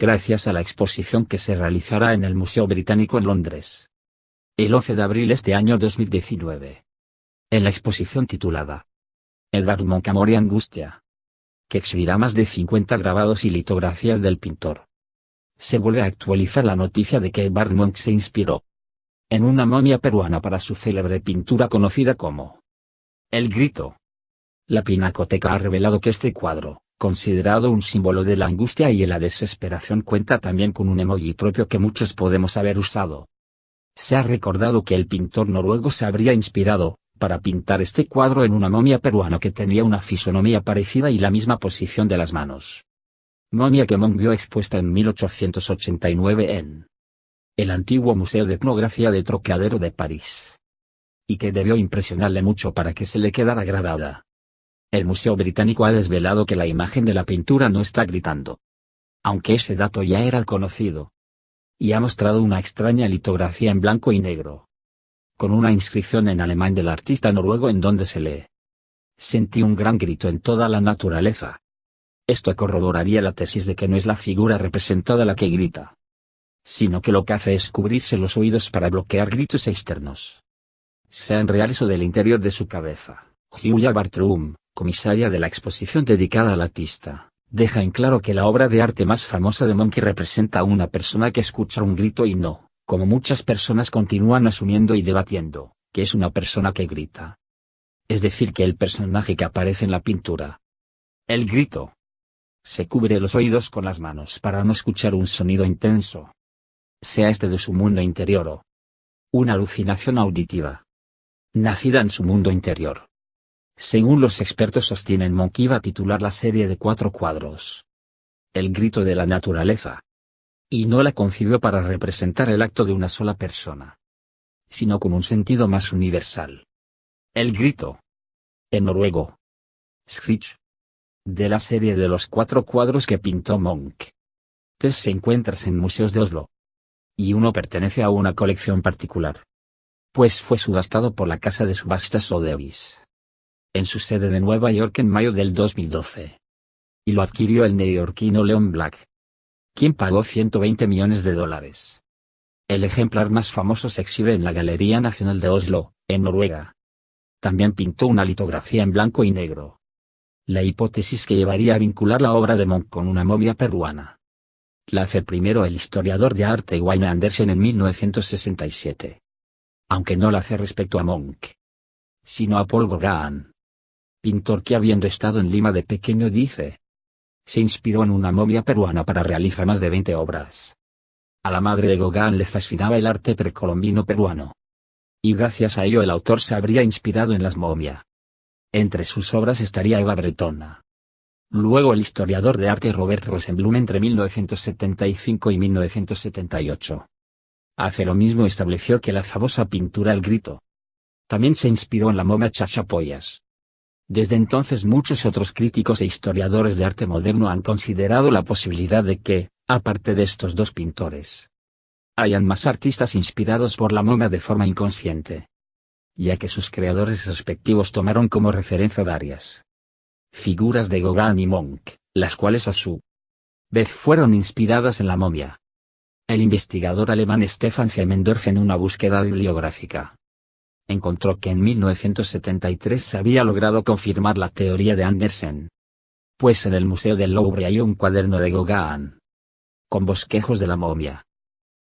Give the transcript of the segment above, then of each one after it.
gracias a la exposición que se realizará en el Museo Británico en Londres. El 11 de abril este año 2019. En la exposición titulada Edvard Munch Amor y Angustia, que exhibirá más de 50 grabados y litografías del pintor, se vuelve a actualizar la noticia de que Edvard Munch se inspiró en una momia peruana para su célebre pintura conocida como El Grito. La Pinacoteca ha revelado que este cuadro, considerado un símbolo de la angustia y de la desesperación, cuenta también con un emoji propio que muchos podemos haber usado. Se ha recordado que el pintor noruego se habría inspirado, para pintar este cuadro, en una momia peruana que tenía una fisonomía parecida y la misma posición de las manos. Momia que Munch vio expuesta en 1889 en el antiguo Museo de Etnografía de Trocadero de París, y que debió impresionarle mucho para que se le quedara grabada. El Museo Británico ha desvelado que la imagen de la pintura no está gritando, aunque ese dato ya era conocido, y ha mostrado una extraña litografía en blanco y negro, con una inscripción en alemán del artista noruego en donde se lee: Sentí un gran grito en toda la naturaleza. Esto corroboraría la tesis de que no es la figura representada la que grita, sino que lo que hace es cubrirse los oídos para bloquear gritos externos, sean reales o del interior de su cabeza. Julia Bartrum, comisaria de la exposición dedicada al artista, deja en claro que la obra de arte más famosa de Munch representa a una persona que escucha un grito y no, como muchas personas continúan asumiendo y debatiendo, que es una persona que grita. Es decir, que el personaje que aparece en la pintura, El Grito, se cubre los oídos con las manos para no escuchar un sonido intenso, sea este de su mundo interior o una alucinación auditiva, nacida en su mundo interior. Según los expertos sostienen, Munch iba a titular la serie de 4 cuadros El Grito de la Naturaleza, y no la concibió para representar el acto de una sola persona, sino con un sentido más universal. El Grito, en noruego, Skrik, de la serie de los 4 cuadros que pintó Munch. 3 se encuentran en museos de Oslo, y uno pertenece a una colección particular, pues fue subastado por la casa de subastas Sotheby's, en su sede de Nueva York en mayo del 2012. Y lo adquirió el neoyorquino Leon Black, quien pagó $120 millones. El ejemplar más famoso se exhibe en la Galería Nacional de Oslo, en Noruega. También pintó una litografía en blanco y negro. La hipótesis que llevaría a vincular la obra de Munch con una momia peruana la hace primero el historiador de arte Wayne Andersen en 1967. Aunque no la hace respecto a Munch, sino a Paul Gauguin, pintor que, habiendo estado en Lima de pequeño, dice, se inspiró en una momia peruana para realizar más de 20 obras. A la madre de Gauguin le fascinaba el arte precolombino peruano, y gracias a ello el autor se habría inspirado en las momias. Entre sus obras estaría Eva Bretona. Luego el historiador de arte Robert Rosenblum entre 1975 y 1978. Hace lo mismo estableció que la famosa pintura El Grito también se inspiró en la momia Chachapoyas. Desde entonces muchos otros críticos e historiadores de arte moderno han considerado la posibilidad de que, aparte de estos 2 pintores, hayan más artistas inspirados por la momia de forma inconsciente, ya que sus creadores respectivos tomaron como referencia varias figuras de Gauguin y Munch, las cuales a su vez fueron inspiradas en la momia. El investigador alemán Stefan Femmendorf, en una búsqueda bibliográfica, encontró que en 1973 se había logrado confirmar la teoría de Andersen, pues en el Museo del Louvre hay un cuaderno de Gauguin con bosquejos de la momia,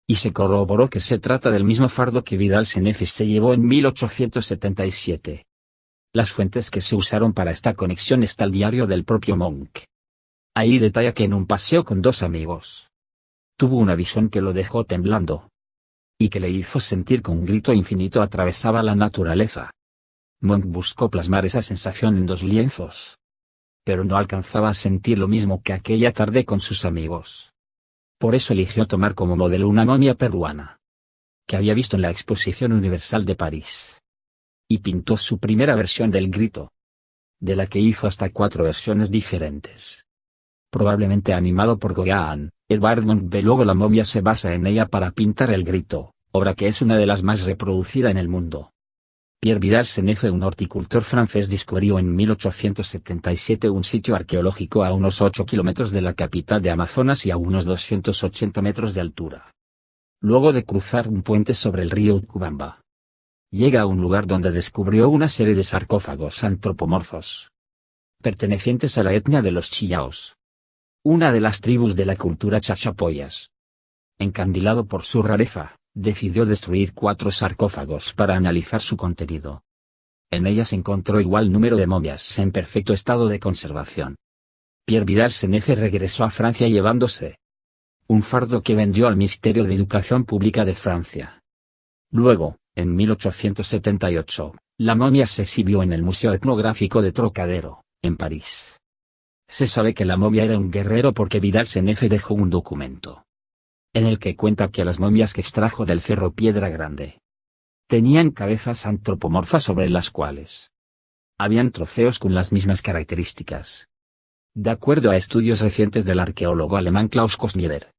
y se corroboró que se trata del mismo fardo que Vidal Sennefis se llevó en 1877. Las fuentes que se usaron para esta conexión está el diario del propio Munch. Ahí detalla que en un paseo con 2 amigos, tuvo una visión que lo dejó temblando, y que le hizo sentir que un grito infinito atravesaba la naturaleza. Munch buscó plasmar esa sensación en 2 lienzos, pero no alcanzaba a sentir lo mismo que aquella tarde con sus amigos. Por eso eligió tomar como modelo una momia peruana, que había visto en la Exposición Universal de París, y pintó su primera versión del Grito, de la que hizo hasta 4 versiones diferentes. Probablemente animado por Gauguin, Edvard Munch ve luego la momia se basa en ella para pintar El Grito, obra que es una de las más reproducida en el mundo. Pierre Vidal-Senneffe, un horticultor francés, descubrió en 1877 un sitio arqueológico a unos 8 kilómetros de la capital de Amazonas y a unos 280 metros de altura. Luego de cruzar un puente sobre el río Utcubamba, llega a un lugar donde descubrió una serie de sarcófagos antropomorfos, pertenecientes a la etnia de los Chillaos, una de las tribus de la cultura Chachapoyas. Encandilado por su rareza, decidió destruir 4 sarcófagos para analizar su contenido. En ellas encontró igual número de momias en perfecto estado de conservación. Pierre Vidal-Senneffe regresó a Francia llevándose un fardo que vendió al Ministerio de Educación Pública de Francia. Luego, en 1878, la momia se exhibió en el Museo Etnográfico de Trocadero, en París. Se sabe que la momia era un guerrero porque Vidal-Senneffe dejó un documento en el que cuenta que las momias que extrajo del Cerro Piedra Grande tenían cabezas antropomorfas sobre las cuales habían trofeos con las mismas características. De acuerdo a estudios recientes del arqueólogo alemán Klaus Kosnieder,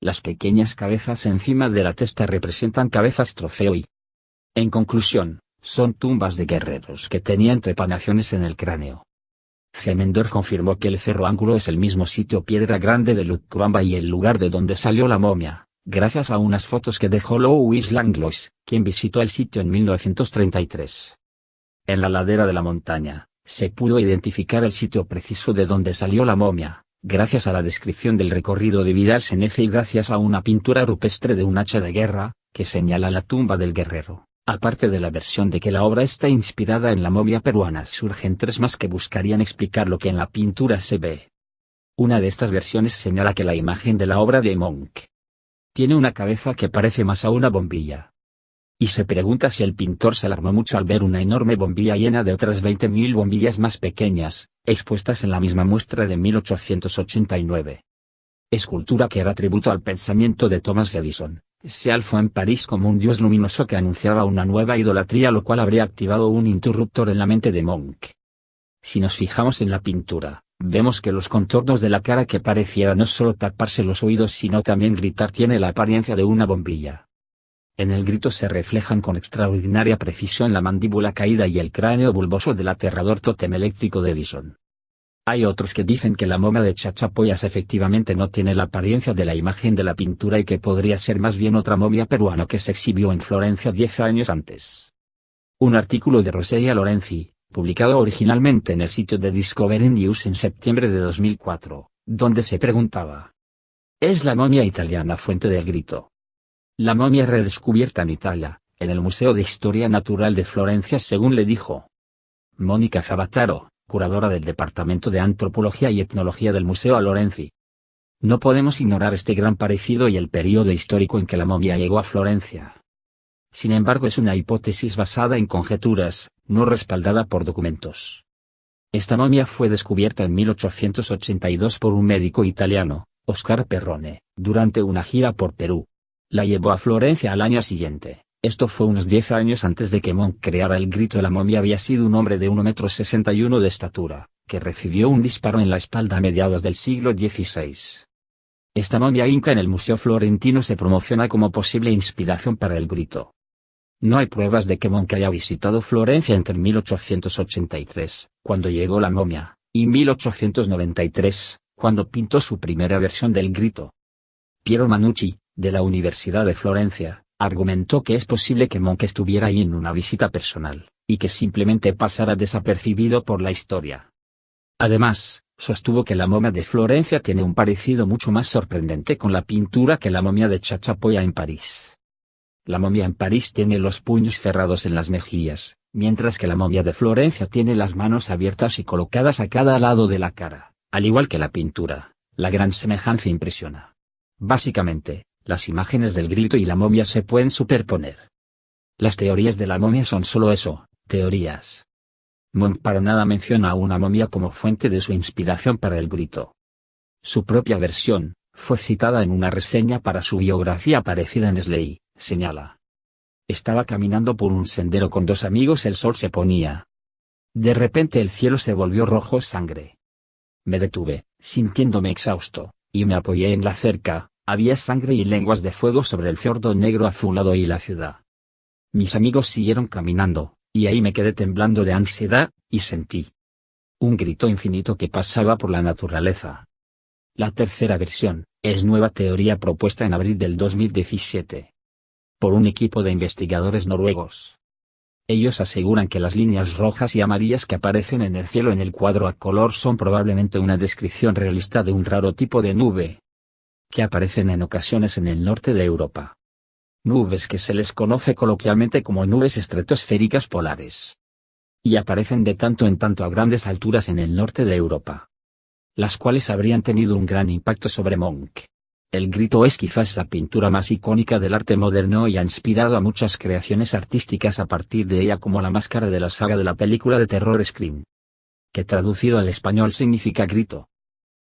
las pequeñas cabezas encima de la testa representan cabezas trofeo y, en conclusión, son tumbas de guerreros que tenían trepanaciones en el cráneo. Femendorf confirmó que el Cerro Ángulo es el mismo sitio Piedra Grande de Utcubamba y el lugar de donde salió la momia, gracias a unas fotos que dejó Louis Langlois, quien visitó el sitio en 1933. En la ladera de la montaña, se pudo identificar el sitio preciso de donde salió la momia, gracias a la descripción del recorrido de Vidal-Senneffe y gracias a una pintura rupestre de un hacha de guerra, que señala la tumba del guerrero. Aparte de la versión de que la obra está inspirada en la momia peruana, surgen 3 más que buscarían explicar lo que en la pintura se ve. Una de estas versiones señala que la imagen de la obra de Munch tiene una cabeza que parece más a una bombilla. Y se pregunta si el pintor se alarmó mucho al ver una enorme bombilla llena de otras 20.000 bombillas más pequeñas, expuestas en la misma muestra de 1889. Escultura que era tributo al pensamiento de Thomas Edison. Se alzó en París como un dios luminoso que anunciaba una nueva idolatría, lo cual habría activado un interruptor en la mente de Munch. Si nos fijamos en la pintura, vemos que los contornos de la cara, que pareciera no solo taparse los oídos sino también gritar, tiene la apariencia de una bombilla. En el grito se reflejan con extraordinaria precisión la mandíbula caída y el cráneo bulboso del aterrador tótem eléctrico de Edison. Hay otros que dicen que la momia de Chachapoyas efectivamente no tiene la apariencia de la imagen de la pintura y que podría ser más bien otra momia peruana que se exhibió en Florencia 10 años antes. Un artículo de Rossella Lorenzi, publicado originalmente en el sitio de Discovery News en septiembre de 2004, donde se preguntaba: ¿es la momia italiana fuente del grito? La momia redescubierta en Italia, en el Museo de Historia Natural de Florencia, según le dijo Mónica Zavataro, curadora del Departamento de Antropología y Etnología del Museo Lorenzi. No podemos ignorar este gran parecido y el período histórico en que la momia llegó a Florencia. Sin embargo, es una hipótesis basada en conjeturas, no respaldada por documentos. Esta momia fue descubierta en 1882 por un médico italiano, Oscar Perrone, durante una gira por Perú. La llevó a Florencia al año siguiente. Esto fue unos 10 años antes de que Munch creara el grito. La momia había sido un hombre de 1,61 m de estatura, que recibió un disparo en la espalda a mediados del siglo XVI. Esta momia inca en el Museo Florentino se promociona como posible inspiración para el grito. No hay pruebas de que Munch haya visitado Florencia entre 1883, cuando llegó la momia, y 1893, cuando pintó su primera versión del grito. Piero Manucci, de la Universidad de Florencia, argumentó que es posible que Munch estuviera ahí en una visita personal, y que simplemente pasara desapercibido por la historia. Además, sostuvo que la momia de Florencia tiene un parecido mucho más sorprendente con la pintura que la momia de Chachapoya en París. La momia en París tiene los puños cerrados en las mejillas, mientras que la momia de Florencia tiene las manos abiertas y colocadas a cada lado de la cara. Al igual que la pintura, la gran semejanza impresiona. Básicamente, las imágenes del grito y la momia se pueden superponer. Las teorías de la momia son solo eso, teorías. Munch para nada menciona a una momia como fuente de su inspiración para el grito. Su propia versión, fue citada en una reseña para su biografía aparecida en Slate, señala: estaba caminando por un sendero con 2 amigos, el sol se ponía. De repente el cielo se volvió rojo sangre. Me detuve, sintiéndome exhausto, y me apoyé en la cerca. Había sangre y lenguas de fuego sobre el fiordo negro azulado y la ciudad. Mis amigos siguieron caminando, Y ahí me quedé temblando de ansiedad, y sentí un grito infinito que pasaba por la naturaleza. La tercera versión, es nueva teoría propuesta en abril del 2017 por un equipo de investigadores noruegos. Ellos aseguran que las líneas rojas y amarillas que aparecen en el cielo en el cuadro a color son probablemente una descripción realista de un raro tipo de nube que aparecen en ocasiones en el norte de Europa. Nubes que se les conoce coloquialmente como nubes estratosféricas polares. Y aparecen de tanto en tanto a grandes alturas en el norte de Europa, las cuales habrían tenido un gran impacto sobre Munch. El grito es quizás la pintura más icónica del arte moderno y ha inspirado a muchas creaciones artísticas a partir de ella, como la máscara de la saga de la película de terror Scream, que traducido al español significa grito.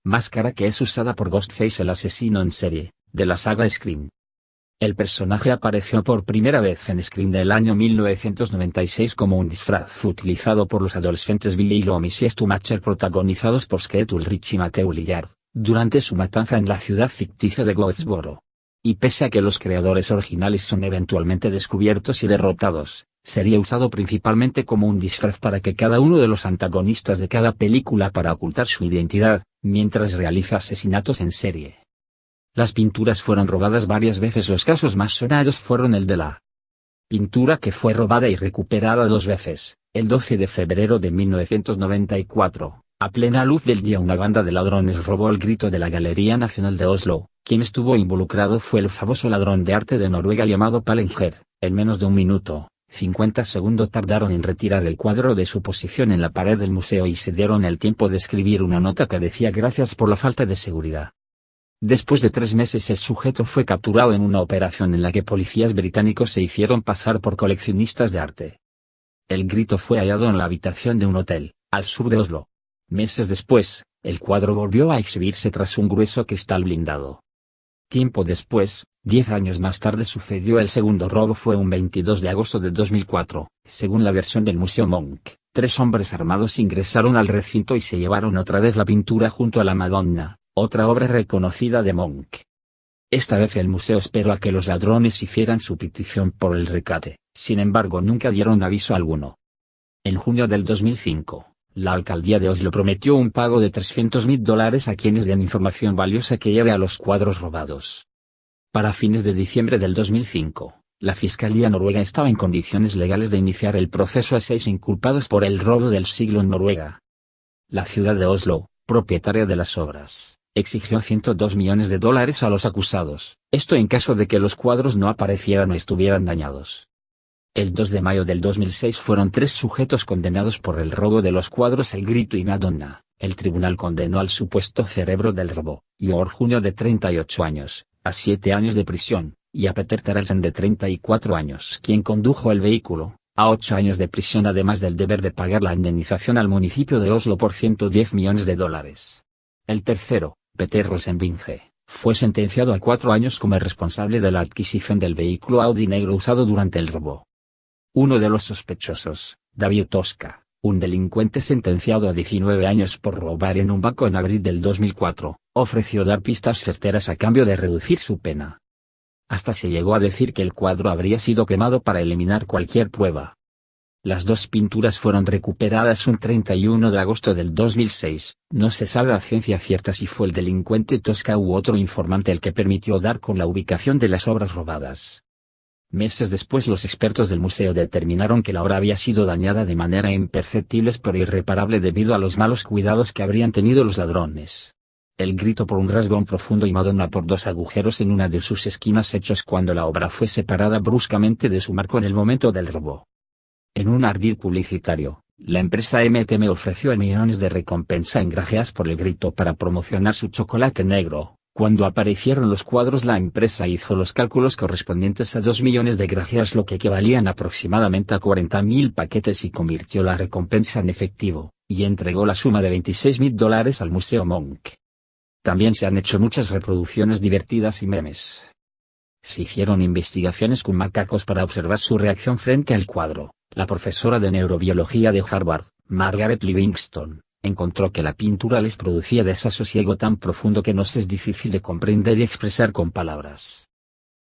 Máscara que es usada por Ghostface, el asesino en serie, de la saga Scream. El personaje apareció por primera vez en Scream del año 1996 como un disfraz utilizado por los adolescentes Billy Loomis y Stu Macher, protagonizados por Skeet Ulrich y Matthew Lillard, durante su matanza en la ciudad ficticia de Goldsboro. Y pese a que los creadores originales son eventualmente descubiertos y derrotados, sería usado principalmente como un disfraz para que cada uno de los antagonistas de cada película para ocultar su identidad, mientras realiza asesinatos en serie. Las pinturas fueron robadas varias veces. Los casos más sonados fueron el de la pintura que fue robada y recuperada 2 veces. El 12 de febrero de 1994, a plena luz del día, una banda de ladrones robó el grito de la Galería Nacional de Oslo. Quien estuvo involucrado fue el famoso ladrón de arte de Noruega llamado Pallinger. En menos de 1 minuto, 50 segundos tardaron en retirar el cuadro de su posición en la pared del museo y se dieron el tiempo de escribir una nota que decía: gracias por la falta de seguridad. Después de 3 meses el sujeto fue capturado en una operación en la que policías británicos se hicieron pasar por coleccionistas de arte. El grito fue hallado en la habitación de un hotel, al sur de Oslo. Meses después, el cuadro volvió a exhibirse tras un grueso cristal blindado. Tiempo después, 10 años más tarde, sucedió el segundo robo. Fue un 22 de agosto de 2004, según la versión del Museo Munch. 3 hombres armados ingresaron al recinto y se llevaron otra vez la pintura junto a la Madonna, otra obra reconocida de Munch. Esta vez el museo esperó a que los ladrones hicieran su petición por el rescate, sin embargo nunca dieron aviso alguno. En junio del 2005, la alcaldía de Oslo prometió un pago de $300.000 a quienes den información valiosa que lleve a los cuadros robados. Para fines de diciembre del 2005, la Fiscalía noruega estaba en condiciones legales de iniciar el proceso a 6 inculpados por el robo del siglo en Noruega. La ciudad de Oslo, propietaria de las obras, exigió $102 millones a los acusados, esto en caso de que los cuadros no aparecieran o estuvieran dañados. El 2 de mayo del 2006 fueron 3 sujetos condenados por el robo de los cuadros El Grito y Madonna. El tribunal condenó al supuesto cerebro del robo, Jørn Junio, de 38 años, a 7 años de prisión, y a Peter Terelsen, de 34 años, quien condujo el vehículo, a 8 años de prisión, además del deber de pagar la indemnización al municipio de Oslo por $110 millones. El tercero, Peter Rosenvinge, fue sentenciado a 4 años como el responsable de la adquisición del vehículo Audi negro usado durante el robo. Uno de los sospechosos, David Tosca, un delincuente sentenciado a 19 años por robar en un banco en abril del 2004, ofreció dar pistas certeras a cambio de reducir su pena. Hasta se llegó a decir que el cuadro habría sido quemado para eliminar cualquier prueba. Las 2 pinturas fueron recuperadas un 31 de agosto del 2006, no se sabe a ciencia cierta si fue el delincuente Tosca u otro informante el que permitió dar con la ubicación de las obras robadas. Meses después los expertos del museo determinaron que la obra había sido dañada de manera imperceptible pero irreparable debido a los malos cuidados que habrían tenido los ladrones. El grito por un rasgón profundo y Madonna por 2 agujeros en una de sus esquinas hechos cuando la obra fue separada bruscamente de su marco en el momento del robo. En un ardid publicitario, la empresa MTM ofreció millones de recompensa en grajeas por el grito para promocionar su chocolate negro. Cuando aparecieron los cuadros, la empresa hizo los cálculos correspondientes a 2 millones de grajeas, lo que equivalían aproximadamente a 40.000 paquetes, y convirtió la recompensa en efectivo, y entregó la suma de $26.000 al Museo Munch. También se han hecho muchas reproducciones divertidas y memes. Se hicieron investigaciones con macacos para observar su reacción frente al cuadro. La profesora de neurobiología de Harvard, Margaret Livingston, encontró que la pintura les producía desasosiego tan profundo que nos es difícil de comprender y expresar con palabras.